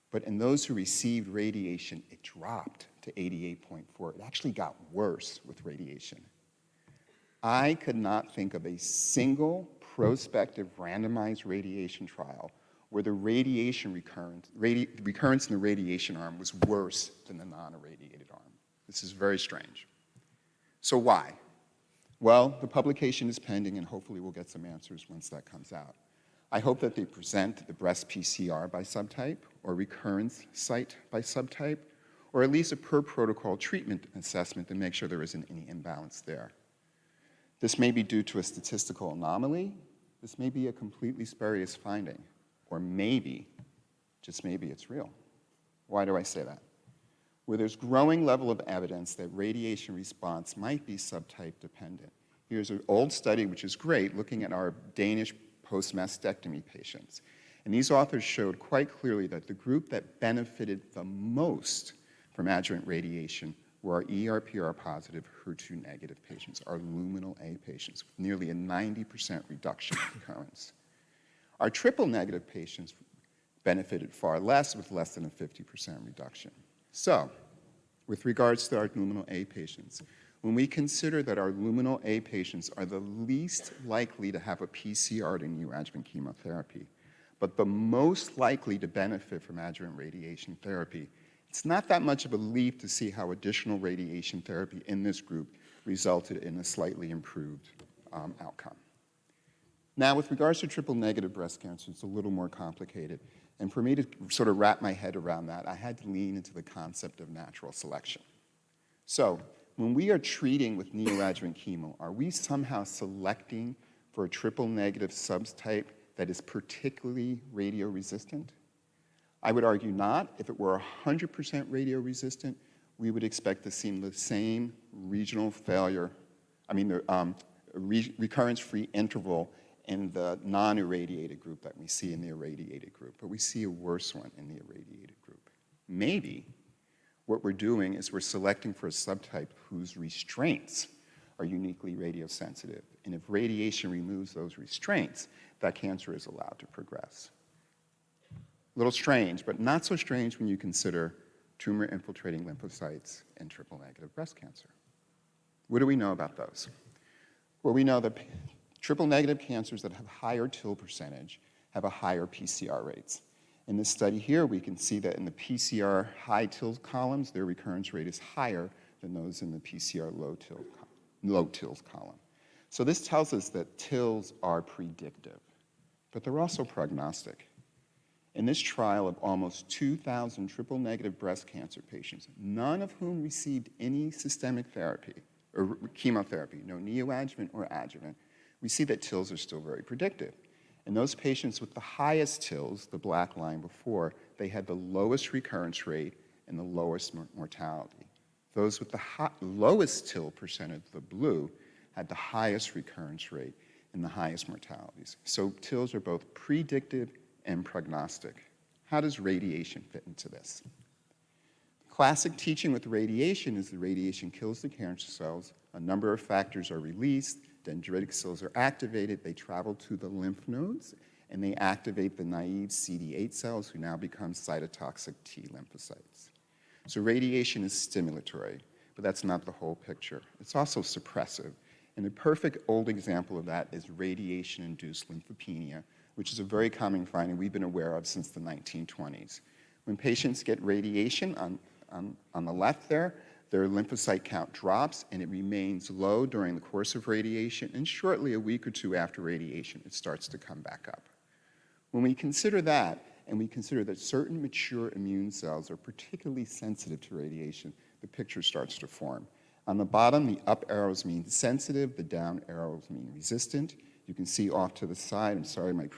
But in those who received radiation, it dropped to 88.4. It actually got worse with radiation. I could not think of a single prospective randomized radiation trial where the radiation recurrence in the radiation arm was worse than the non-irradiated arm. This is very strange. So why? Well, the publication is pending, and hopefully we'll get some answers once that comes out. I hope that they present the breast PCR by subtype, or recurrence site by subtype, or at least a per-protocol treatment assessment to make sure there isn't any imbalance there. This may be due to a statistical anomaly. This may be a completely spurious finding, or maybe, just maybe, it's real. Why do I say that? Where there's growing level of evidence that radiation response might be subtype dependent. Here's an old study, which is great, looking at our Danish post-mastectomy patients. And these authors showed quite clearly that the group that benefited the most from adjuvant radiation were our ER/PR positive, HER2 negative patients, our luminal A patients, with nearly a 90% reduction in recurrence. Our triple negative patients benefited far less, with less than a 50% reduction. So, with regards to our luminal A patients, when we consider that our luminal A patients are the least likely to have a PCR to neoadjuvant chemotherapy, but the most likely to benefit from adjuvant radiation therapy, it's not that much of a leap to see how additional radiation therapy in this group resulted in a slightly improved outcome. Now, with regards to triple negative breast cancer, it's a little more complicated. And for me to sort of wrap my head around that, I had to lean into the concept of natural selection. So, when we are treating with neoadjuvant chemo, are we somehow selecting for a triple negative subtype that is particularly radioresistant? I would argue not. If it were 100% radioresistant, we would expect to see the same regional failure, recurrence-free interval in the non-irradiated group that we see in the irradiated group, but we see a worse one in the irradiated group. Maybe what we're doing is we're selecting for a subtype whose restraints are uniquely radiosensitive, and if radiation removes those restraints, that cancer is allowed to progress. A little strange, but not so strange when you consider tumor-infiltrating lymphocytes and triple-negative breast cancer. What do we know about those? Well, we know that triple-negative cancers that have higher TIL percentage have a higher PCR rates. In this study here, we can see that in the PCR high TIL columns, their recurrence rate is higher than those in the PCR low TIL column. So this tells us that TILs are predictive, but they're also prognostic. In this trial of almost 2,000 triple-negative breast cancer patients, none of whom received any systemic therapy or chemotherapy, no neoadjuvant or adjuvant, we see that TILs are still very predictive. And those patients with the highest TILs, the black line before, they had the lowest recurrence rate and the lowest mortality. Those with the lowest TIL percentage, the blue, had the highest recurrence rate and the highest mortalities. So TILs are both predictive and prognostic. How does radiation fit into this? Classic teaching with radiation is the radiation kills the cancer cells, a number of factors are released, dendritic cells are activated, they travel to the lymph nodes, and they activate the naive CD8 cells who now become cytotoxic T lymphocytes. So radiation is stimulatory, but that's not the whole picture. It's also suppressive. And a perfect old example of that is radiation-induced lymphopenia, which is a very common finding we've been aware of since the 1920s. When patients get radiation on the left there, their lymphocyte count drops and it remains low during the course of radiation, and shortly, a week or two after radiation, it starts to come back up. When we consider that, and we consider that certain mature immune cells are particularly sensitive to radiation, the picture starts to form. On the bottom, the up arrows mean sensitive, the down arrows mean resistant. You can see off to the side, I'm sorry, my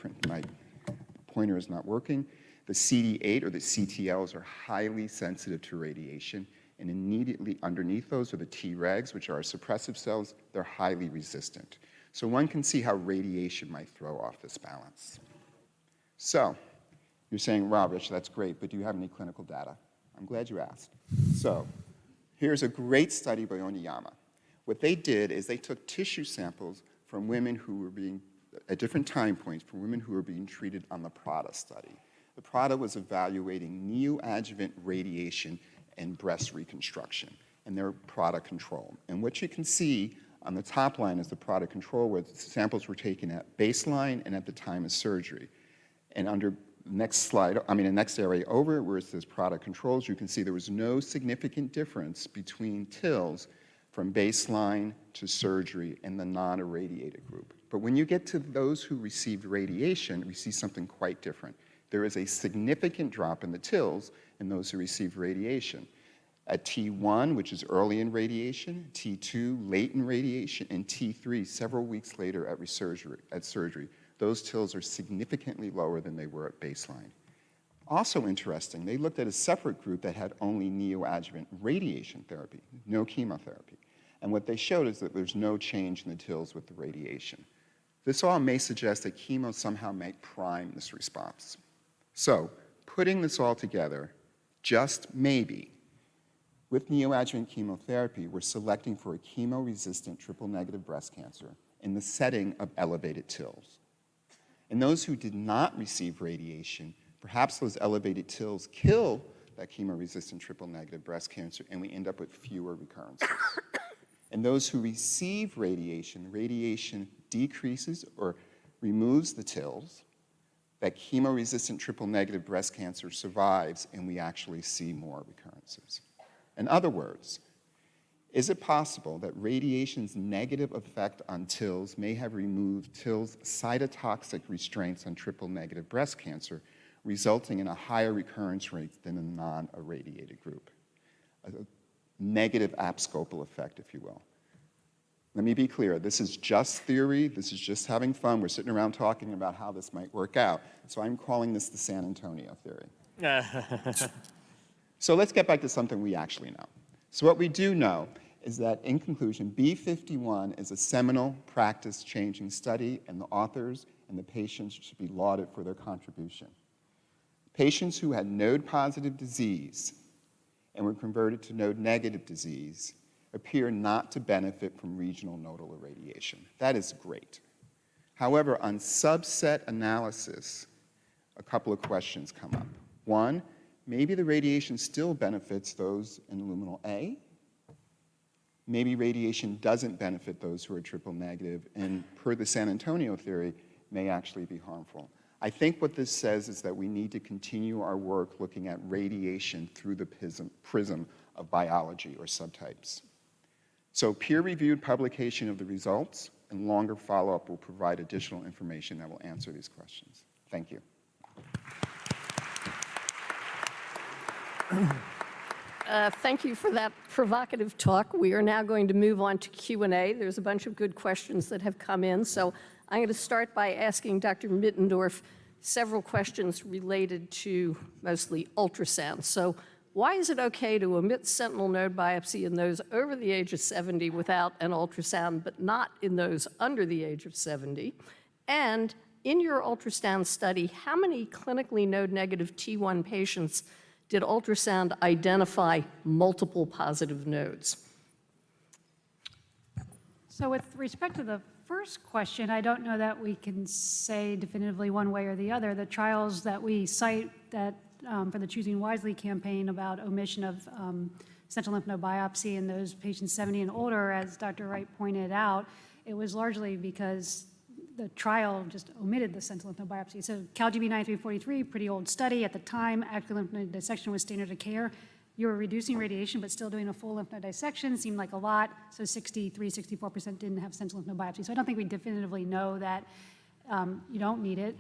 pointer is not working. The CD8 or the CTLs are highly sensitive to radiation, and immediately underneath those are the Tregs, which are suppressive cells. They're highly resistant. So one can see how radiation might throw off this balance. So you're saying, wow, Rich, that's great, but do you have any clinical data? I'm glad you asked. So here's a great study by Oniyama. What they did is they took tissue samples from women who were being, at different time points, from women who were being treated on the PRADA study. The PRADA was evaluating neoadjuvant radiation and breast reconstruction, and their PRADA control. And what you can see on the top line is the PRADA control, where the samples were taken at baseline and at the time of surgery. And under the next area over, where it says PRADA controls, you can see there was no significant difference between TILs from baseline to surgery in the non-irradiated group. But when you get to those who received radiation, we see something quite different. There is a significant drop in the TILs in those who received radiation. At T1, which is early in radiation, T2, late in radiation, and T3, several weeks later at surgery, those TILs are significantly lower than they were at baseline. Also interesting, they looked at a separate group that had only neoadjuvant radiation therapy, no chemotherapy. And what they showed is that there's no change in the TILs with the radiation. This all may suggest that chemo somehow might prime this response. So, putting this all together, just maybe, with neoadjuvant chemotherapy, we're selecting for a chemo-resistant triple-negative breast cancer in the setting of elevated TILs. In those who did not receive radiation, perhaps those elevated TILs kill that chemo-resistant triple-negative breast cancer, and we end up with fewer recurrences. In those who receive radiation, radiation decreases or removes the TILs. That chemo-resistant triple-negative breast cancer survives, and we actually see more recurrences. In other words, is it possible that radiation's negative effect on TILs may have removed TILs' cytotoxic restraints on triple-negative breast cancer, resulting in a higher recurrence rate than a non-irradiated group? A negative abscopal effect, if you will. Let me be clear, this is just theory, this is just having fun. We're sitting around talking about how this might work out. So I'm calling this the San Antonio theory. So let's get back to something we actually know. So what we do know is that, in conclusion, B51 is a seminal practice-changing study, and the authors and the patients should be lauded for their contribution. Patients who had node-positive disease and were converted to node-negative disease appear not to benefit from regional nodal irradiation. That is great. However, on subset analysis, a couple of questions come up. One, maybe the radiation still benefits those in luminal A. Maybe radiation doesn't benefit those who are triple negative, and per the San Antonio theory, may actually be harmful. I think what this says is that we need to continue our work looking at radiation through the prism of biology or subtypes. So peer-reviewed publication of the results and longer follow-up will provide additional information that will answer these questions. Thank you. Thank you for that provocative talk. We are now going to move on to Q&A. There's a bunch of good questions that have come in. So I'm going to start by asking Dr. Mittendorf several questions related to mostly ultrasound. So why is it okay to omit sentinel node biopsy in those over the age of 70 without an ultrasound, but not in those under the age of 70? And in your ultrasound study, how many clinically node-negative T1 patients did ultrasound identify multiple positive nodes? So with respect to the first question, I don't know that we can say definitively one way or the other. The trials that we cite that for the Choosing Wisely campaign about omission of sentinel lymph node biopsy in those patients 70 and older, as Dr. Wright pointed out, it was largely because the trial just omitted the sentinel lymph node biopsy. So CalGB 9343, pretty old study. At the time, active lymph node dissection was standard of care. You were reducing radiation, but still doing a full lymph node dissection seemed like a lot. So 63, 64% didn't have sentinel lymph node biopsy. So I don't think we definitively know that you don't need it.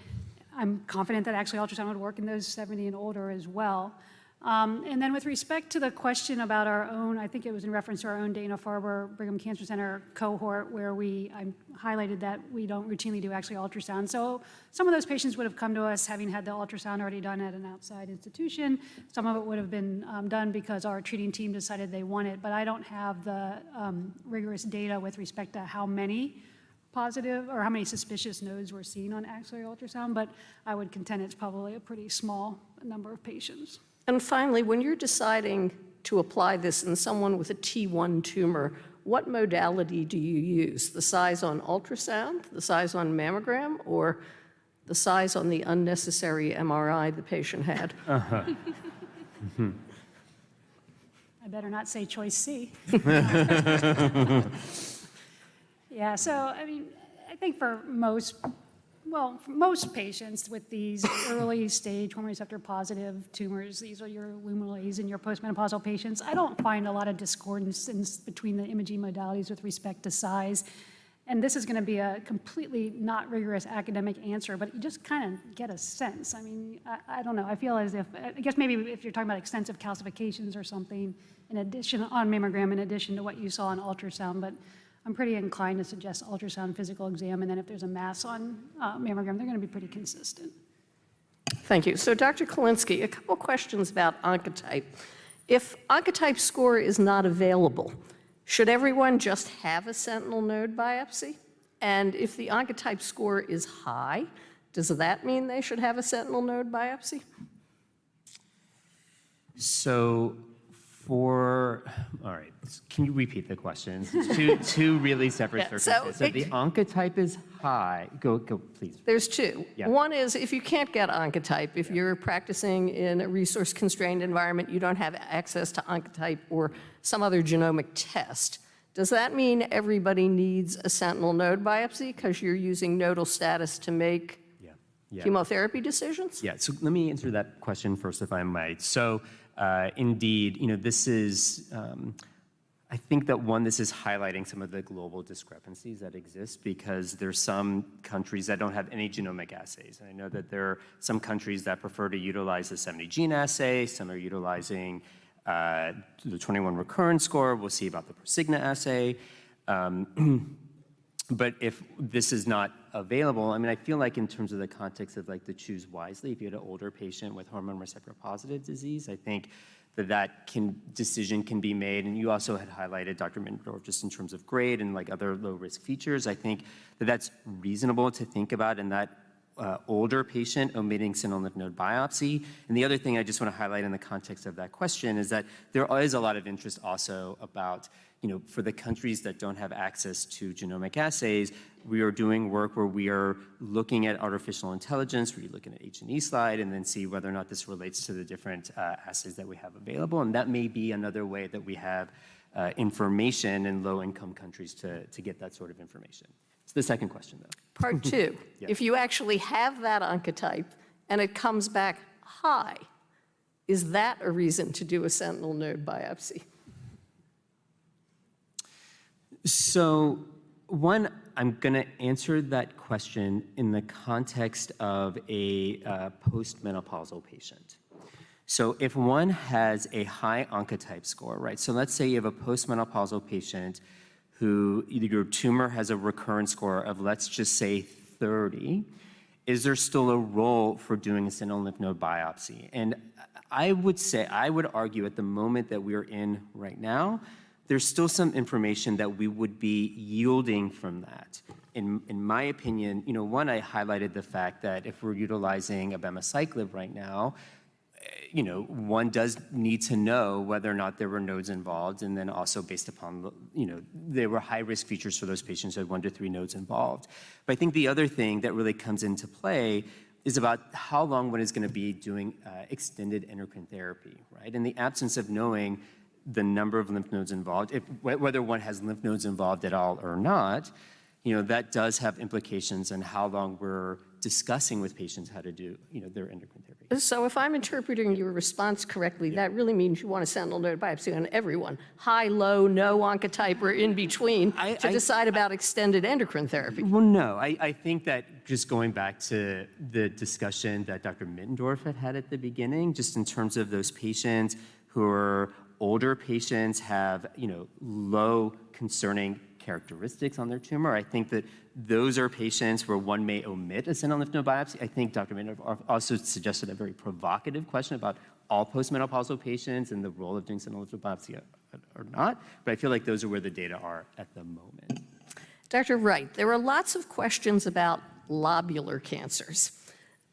I'm confident that actually ultrasound would work in those 70 and older as well. And then with respect to the question about our own, I think it was in reference to our own Dana-Farber Brigham Cancer Center cohort where I highlighted that we don't routinely do actually ultrasound. So some of those patients would have come to us having had the ultrasound already done at an outside institution. Some of it would have been done because our treating team decided they want it, but I don't have the rigorous data with respect to how many positive or how many suspicious nodes were seen on axillary ultrasound, but I would contend it's probably a pretty small number of patients. And finally, when you're deciding to apply this in someone with a T1 tumor, what modality do you use? The size on ultrasound, the size on mammogram, or the size on the unnecessary MRI the patient had? I better not say choice C. Yeah, so I mean, I think for most patients with these early stage hormone receptor positive tumors, these are your luminales and your postmenopausal patients, I don't find a lot of discordance between the imaging modalities with respect to size. And this is going to be a completely not rigorous academic answer, but you just kind of get a sense. I mean, I don't know. I feel as if, I guess maybe if you're talking about extensive calcifications or something in addition on mammogram, in addition to what you saw on ultrasound, but I'm pretty inclined to suggest ultrasound physical exam, and then if there's a mass on mammogram, they're going to be pretty consistent. Thank you. So Dr. Kalinsky, a couple questions about oncotype. If oncotype score is not available, should everyone just have a sentinel node biopsy? And if the oncotype score is high, does that mean they should have a sentinel node biopsy? So all right, can you repeat the questions? Two really separate circumstances. So the oncotype is high. Go, please. There's two. Yeah. One is if you can't get oncotype, if you're practicing in a resource-constrained environment, you don't have access to oncotype or some other genomic test. Does that mean everybody needs a sentinel node biopsy because you're using nodal status to make chemotherapy decisions? Yeah, so let me answer that question first, if I might. So indeed, this is, I think that this is highlighting some of the global discrepancies that exist because there's some countries that don't have any genomic assays. And I know that there are some countries that prefer to utilize the 70 gene assay. Some are utilizing the 21 recurrence score. We'll see about the Prosigna assay. But if this is not available, I mean, I feel like in terms of the context of like the Choose Wisely, if you had an older patient with hormone receptor positive disease, I think that decision can be made. And you also had highlighted, Dr. Mittendorf, just in terms of grade and like other low risk features. I think that's reasonable to think about in that older patient omitting sentinel lymph node biopsy. And the other thing I just want to highlight in the context of that question is that there is a lot of interest also about, for the countries that don't have access to genomic assays, we are doing work where we are looking at artificial intelligence, we're looking at H&E slide, and then see whether or not this relates to the different assays that we have available. And that may be another way that we have information in low-income countries to get that sort of information. It's the second question, though. Part two, Yeah. if you actually have that oncotype and it comes back high, is that a reason to do a sentinel node biopsy? So one, I'm going to answer that question in the context of a postmenopausal patient. So if one has a high oncotype score, right? So let's say you have a postmenopausal patient who either your tumor has a recurrence score of, let's just say 30, is there still a role for doing a sentinel lymph node biopsy? And I would argue at the moment that we're in right now, there's still some information that we would be yielding from that in my opinion, one, I highlighted the fact that if we're utilizing abemaciclib right now, one does need to know whether or not there were nodes involved, and then also based upon, there were high-risk features for those patients who had 1 to 3 nodes involved. But I think the other thing that really comes into play is about how long one is going to be doing extended endocrine therapy, right? In the absence of knowing the number of lymph nodes involved, whether one has lymph nodes involved at all or not, that does have implications on how long we're discussing with patients how to do, their endocrine therapy. So if I'm interpreting your response correctly, that really means you want a sentinel node biopsy on everyone, high, low, no oncotype, or in between, to decide about extended endocrine therapy. Well, no, I think that just going back to the discussion that Dr. Mittendorf had at the beginning, just in terms of those patients who are older patients, have, low concerning characteristics on their tumor. I think that those are patients where one may omit a sentinel lymph node biopsy. I think Dr. Mittendorf also suggested a very provocative question about all postmenopausal patients and the role of doing sentinel lymph node biopsy or not, but I feel like those are where the data are at the moment. Dr. Wright, there are lots of questions about lobular cancers.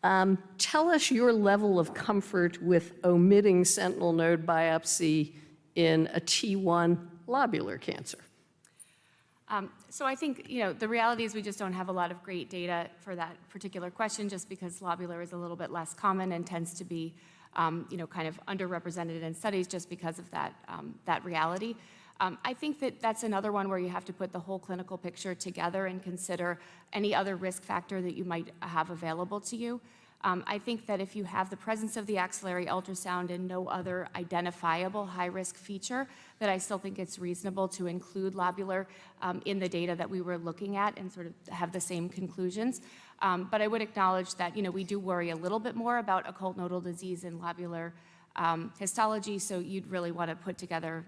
Tell us your level of comfort with omitting sentinel node biopsy in a T1 lobular cancer. So I think, the reality is we just don't have a lot of great data for that particular question, just because lobular is a little bit less common and tends to be, kind of underrepresented in studies just because of that reality. I think that that's another one where you have to put the whole clinical picture together and consider any other risk factor that you might have available to you. I think that if you have the presence of the axillary ultrasound and no other identifiable high-risk feature, that I still think it's reasonable to include lobular in the data that we were looking at and sort of have the same conclusions. But I would acknowledge that, we do worry a little bit more about occult nodal disease and lobular histology, so you'd really want to put together,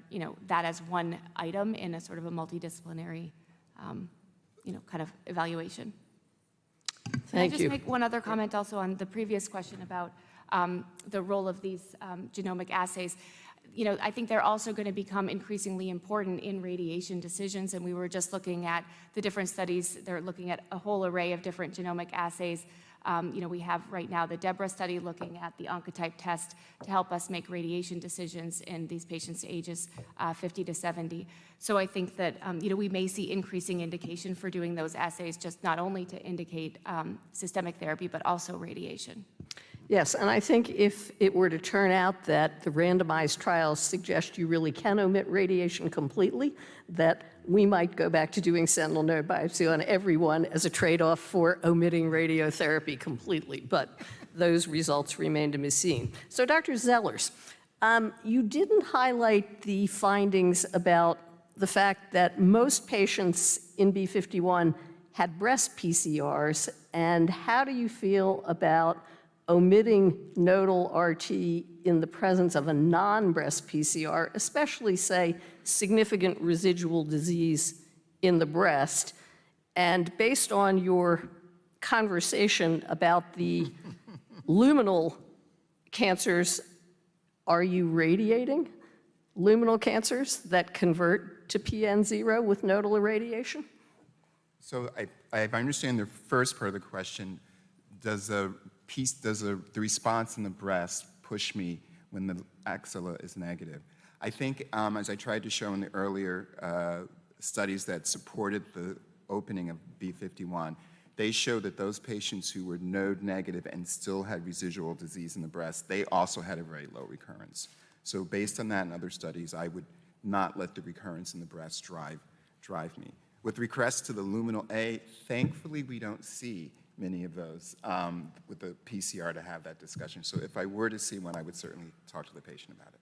that as one item in a sort of a multidisciplinary, kind of evaluation. Can I just make one other comment also on the previous question about the role of these genomic assays? I think they're also going to become increasingly important in radiation decisions, and we were just looking at the different studies. They're looking at a whole array of different genomic assays. We have right now the DEBRA study looking at the oncotype test to help us make radiation decisions in these patients ages 50 to 70. So I think that, we may see increasing indication for doing those assays, just not only to indicate systemic therapy, but also radiation. Yes, and I think if it were to turn out that the randomized trials suggest you really can omit radiation completely, that we might go back to doing sentinel node biopsy on everyone as a trade-off for omitting radiotherapy completely, but those results remain to be seen. So Dr. Zellars, you didn't highlight the findings about the fact that most patients in B51 had breast PCRs, and how do you feel about omitting nodal RT in the presence of a non-breast PCR, especially, say, significant residual disease in the breast? And based on your conversation about the luminal cancers, are you radiating luminal cancers that convert to PN0 with nodal irradiation? So I understand the first part of the question. Does the response in the breast push me when the axilla is negative? I think, as I tried to show in the earlier studies that supported the opening of B51, they showed that those patients who were node negative and still had residual disease in the breast, they also had a very low recurrence. So based on that and other studies, I would not let the recurrence in the breast drive me. With regress to the luminal A, thankfully we don't see many of those with the PCR to have that discussion. So if I were to see one, I would certainly talk to the patient about it.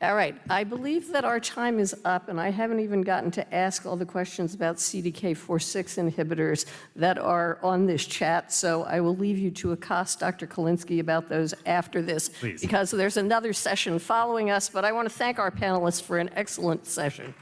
All right, I believe that our time is up, and I haven't even gotten to ask all the questions about CDK4/6 inhibitors that are on this chat, so I will leave you to accost Dr. Kalinsky about those after this, Please. because there's another session following us, but I want to thank our panelists for an excellent session.